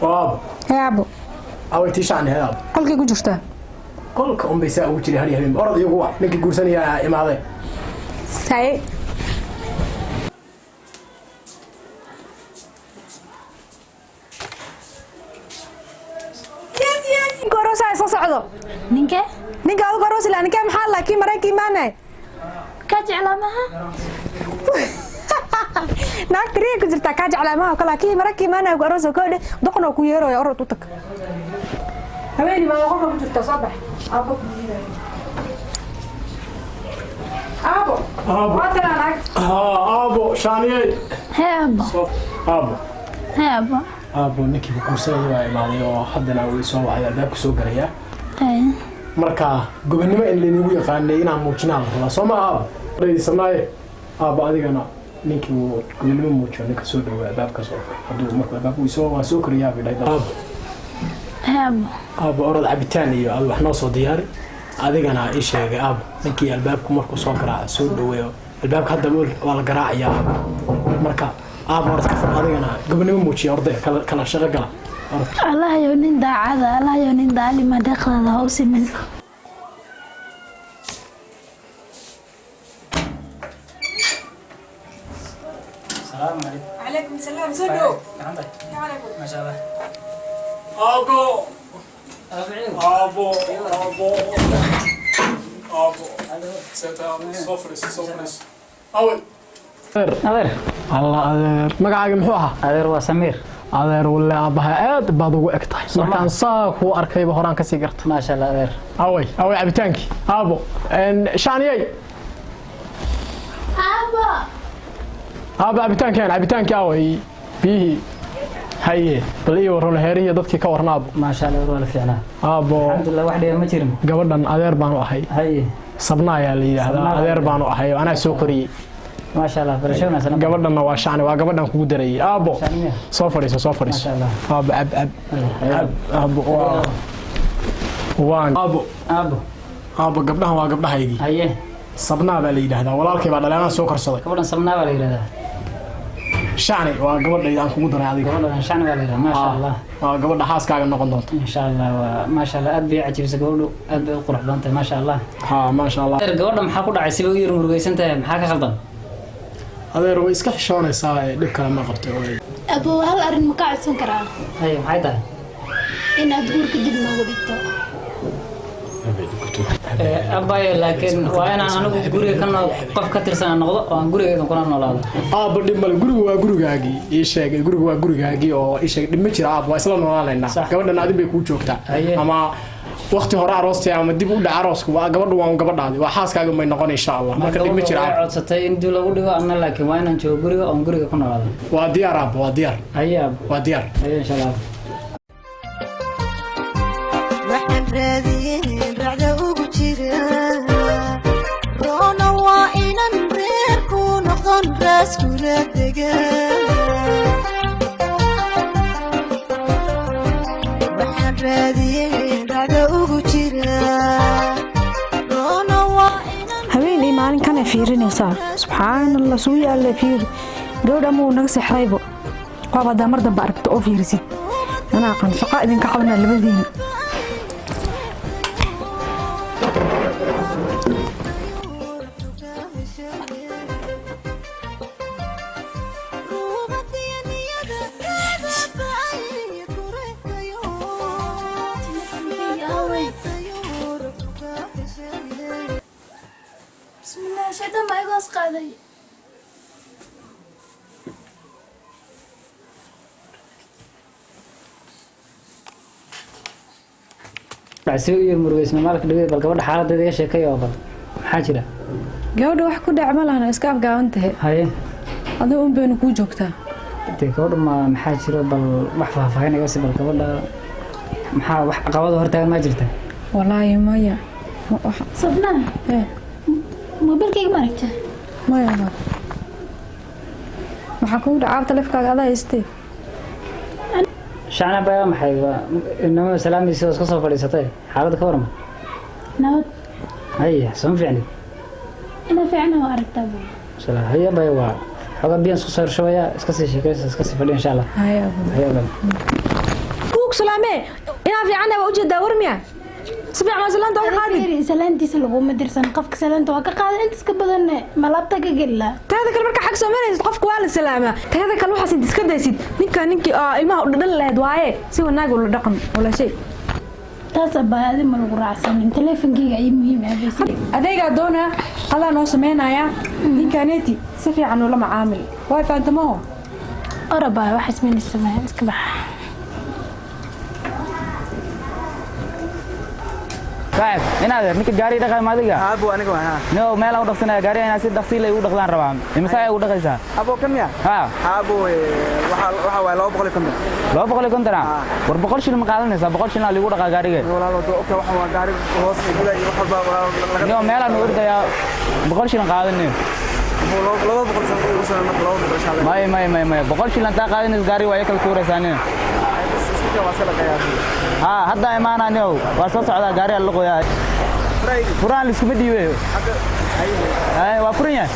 باب يا أبو أو تيشان هذا قل كي جرته كلك بيساوي وجري هري هري أرض يقوى نك جورسان يا إمامي سعي كوروس هاي صعدة نينكا أو كوروس لأن كم حالة كي مريكي مانع كاج علامها naag tiriya ku jirta ka jeclaamaha kala kii markii maana ugu aroos koode doqon ku yeero ay orod u tag haweeni ma qofka ku jirta sabax abo waatana naag أبو شانية هي أبا أبو نكي بكورسان يا إمامي وحدنا ويسوي على ذاك سوق ريا هي marka gobonimo in leenu yaqaanay inaan muujinaan la Soomaa reeysanay adigana ninkii uu gobonimo muujiyo ninka soo dhawaad baabka soo haduu marka baabku soo koriyaa bidhay orod cabitaan iyo wax noo soo diyaari adigana ii sheegay ninkii albaabku markuu soo garaaco soo dhaweeyo albaabka hadda waa la garaacayaa marka orod ka fadhiya adigana gobonimo muujiyo orday kala shaqo gala الله يونين داعادة الله يونين داعي ما دخل هذا أوسي من السلام عليكم. عليكم السلام زودو ما شاء الله. أبو الله أدير مقعد محوها أدير وسمير أدير ولا أبها عاد بعض وقتها مكان صاك وأركب هران كسيجرت ما شاء الله أدير أوي عبتانكي أبو إن شانيي أبو عبتانكي أنا عبتانكي أوي فيه هاي بلي ورون هيرية ضدك كورنا أبو ما شاء الله ولا فينا أبو الحمد لله واحدة ما ترم قبلنا أدير بانو هاي صبنا يا لي هذا أدير بانو هاي وأنا سوكري ما شاء الله برشلونة سلام قبلنا واشعني وقبلنا كودري أبو صفريس ما شاء الله أبو وان أبو قبلها وقبلها يجي هاي صبنا بالي هذا ولا الكي بعد الآن سكر صدق قبلنا صبنا ولا يرى شعني وقبلنا إذا كودري هذه قبلنا شعني ولا يرى ما شاء الله قبلنا حاس كاغن نقدون إن شاء الله ما شاء الله أدبي عجيب سقوله أدبي القرح بنت ما شاء الله ما شاء الله قبلنا محاكود عسيب وير مرقيس أنت محاك خلطان هذا روي إسكح شلون ساي لك لما قرته أبو هل أرن مقاعد سنكرا هاي محايدة إن أدور كدب نوغديتو أباي لكن وأنا قرية كنا قف كتير سنة نقض وأنا قرية كنا نولاد بدي مال قرية عاجي إيش قرية عاجي أو إيش دمشي راب وإسلام نولادنا كمان نادي بيكون شوكتا أما وقت هراء عروستي أما دي بقول عروسك وقبل هذه وحاس كاجو ما ينقون إن شاء الله ما كده دمشي راب عروستي إندو لو دوا أنا لكن وين نشوف قرية أو قرية كنا نولاد وديار راب وديار أيه وديار إن شاء الله raadiyeen racda ugu jira roona waa inan reer ku noqon raas kula degan waxaan raadiyeen racda ugu jira roona waa haweeney maalinkan ay fiirinaysaa subxaanallah suu yaalla fiir gabadha muu naga sexraybo qaabada mar dambe aragto oo fiirisid anaa qan shaqo idinka qabanaa labadiina بسم الله شهدان ما يقص قاضي عسيب وير مرقيس مالك دقيق بل قبل حالة دقيقة شيكي أو بل حاجة gabadha wax ku dhac ma lahan iska afgaaban tahay هاي adoo un baynu ku joogtaa تقول ما حاجة بل محفظة فهنا بس بل قبل محا قبض هرتان ما جرته wallaahi maya صدنا موبيلكيك ماركته maya maxaa kugu dhacaa taleefkaaga adaa haystee شعنا بقى محي إنما سلام يسوس قصة فريسته حالة كورما نود هاي سون فعلي أنا في عنا وأركتها سلام هيا بايوا حاجة بيان صار شوية اسكسي شيكاس اسكسي فلي إن شاء الله هيا هيا كوك سلامة إنا في عنا وأوجد دورميا سبع ما زلان دور قادم فيري سلانتيس لغو مدرسان قفك سلانتا وكا قادة انت سكبدن ملابتا كجلا هذا كل مركا حق سومالي قفك ولا سلامة هذا كل واحد سيد اسكدا يسيد نينكي ilmaha dhadhan lahayd waaye si wanaag ula dhaqan wala shay taas baa aad ma lagu raacsanin teleefankayga ay muhiim ah baysi adeega doona qala noo sameynaya ninkaneeti si fiican ula macaamil way faantamo araba wax ismeen sameeyay iska bax صاحب هنا هذا نك جاري دخل ما دقة أبو أنا كمان ها نو ما له دخلنا جاري أنا سيد دخيل يود دخلان ربعم المساء يود دخلها أبو كم يا ها أبو وحا لو بقول لكم لو بقول لكم ترى وربقول شيء المقالة نسا بقول شيء اللي يود دخل جاري ولا لو أوكي وحا جاري خلاص يقول يروح بقى نو ما له نور ده بقول شيء المقالة نه لو بقول شيء وصل لو بقول ما بقول شيء لانتا قاعد نسجاري وياكل كورة ثانية ها هذا إيمانا نيو واسوس على جاري اللقو يا فران لسكمدي ويه هاي وافرينيا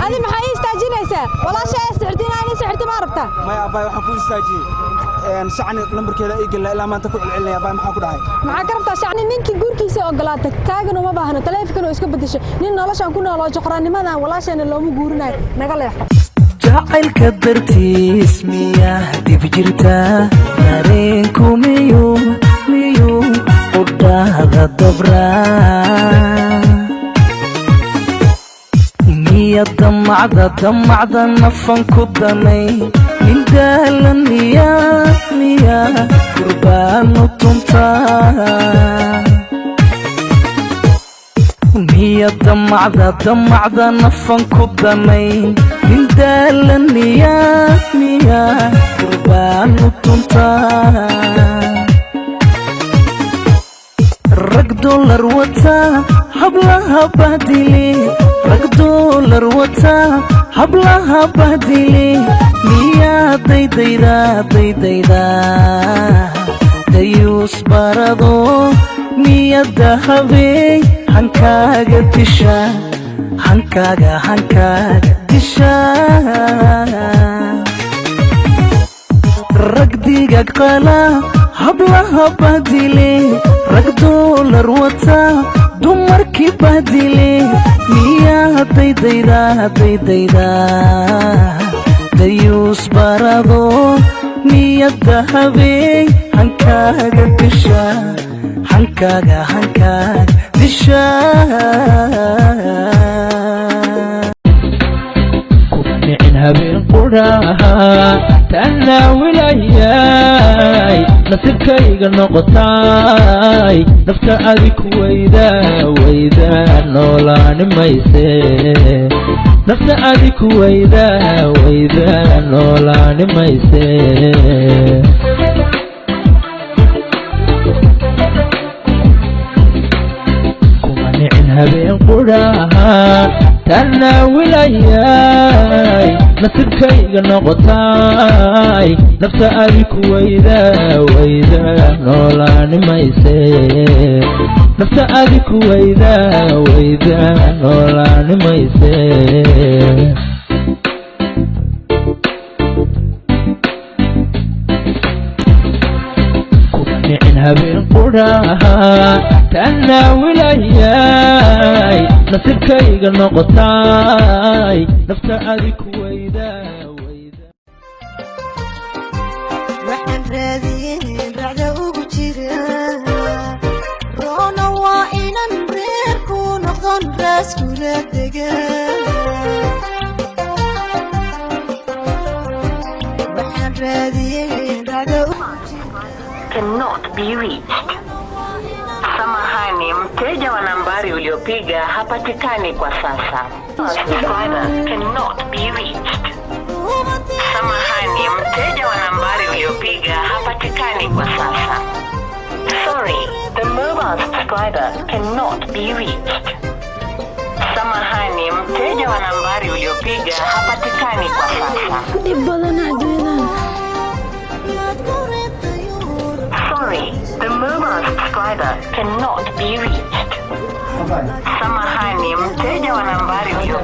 هذه maxay istaajinaysaa walaashay sicirtina aan sicirta ma rabtaa ما يا أبا وحا كل استاجي شعني نمبر كذا إيجل إلا ما أنت كل علنا يا أبا ما حكوا داعي maxaa ka rabtaa shacni ninkii gurkiisa ogolaatay kaagana uma baahna taleefanka iska bedeshay nin noloshan ku nool oo joqraanimadan walaashayna looma guurinayo naga leexo jacaylka dartiis miyaa dib jirta dareenku miyuu udhaada dabraa miya damacda nafan ku danay nin daalan miyaa kurbaanu tuntaa miya damacda nafan ku danay nin daalan miyaa kurbaanu tuntaa rag dolar wata hablaha bahdile rag dolar wata hablaha bahdile miyaa daydayda dayuus barado miyada habey hankaaga disha rag digag qala hablaha bahdile rag dolar wata dumarkii bahdile miyaa daydayda dayuus barado miyada habey hankaaga disha kumanicin habeen quraha tanaawilayay nasibkayga noqotay nafta adig wayda noolaani mayse nafta adig wayda noolaani mayse habeen quraha tanaawilayay nasibkayga noqotay nafta adig wayda noolaani mayse nafta adig wayda noolaani mayse kumanicin habeen quraha tanaawilayay nasibkayga noqotay nafta adi ku weyda waxaan raadiyeen racda ugu jira roona waa inan reer ku noqon raas kula degan waxaan raadiyeen racda cannot be reached. Samahani, mteja wa nambari uliopiga hapatikani kwa sasa. Subscriber cannot be reached. Samahani, mteja wa nambari uliopiga hapatikani kwa sasa. Sorry, the mobile subscriber cannot be reached. Samahani, mteja wa nambari uliopiga hapatikani kwa sasa. Dhib badan adduunyadan. Sorry, the mobile subscriber cannot be reached. Samahani, mteja wa nambari uliopiga